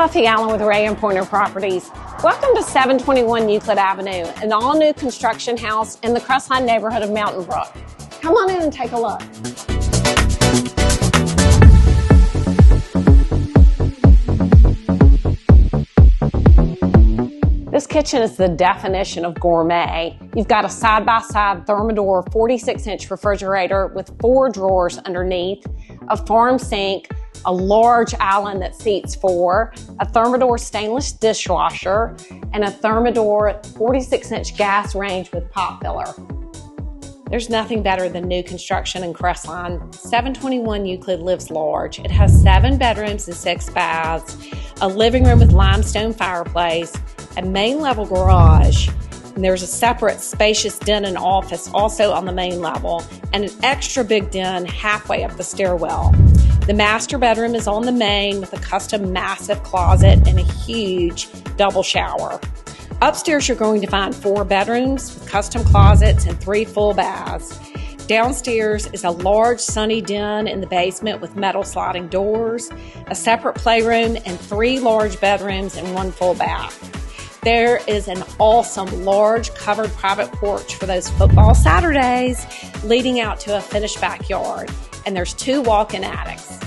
Buffy Allen with Ray and Pointer Properties. Welcome to 721 Euclid Avenue, an all-new construction house in the Crestline neighborhood of Mountain Brook. Come on in and take a look. This kitchen is the definition of gourmet. You've got a side-by-side Thermador 46-inch refrigerator with 4 drawers underneath, a farm sink, a large island that seats 4, a Thermador stainless dishwasher, and a Thermador 46-inch gas range with pot filler. There's nothing better than new construction in Crestline. 721 Euclid lives large. It has 7 bedrooms and 6 baths, a living room with limestone fireplace, a main level garage, and there's a separate spacious den and office also on the main level, and an extra big den halfway up the stairwell. The master bedroom is on the main with a custom massive closet and a huge double shower. Upstairs, you're going to find 4 bedrooms with custom closets and 3 full baths. Downstairs is a large sunny den in the basement with metal sliding doors, a separate playroom, and 3 large bedrooms and 1 full bath. There is an awesome large covered private porch for those football Saturdays leading out to a finished backyard. And there's 2 walk-in attics.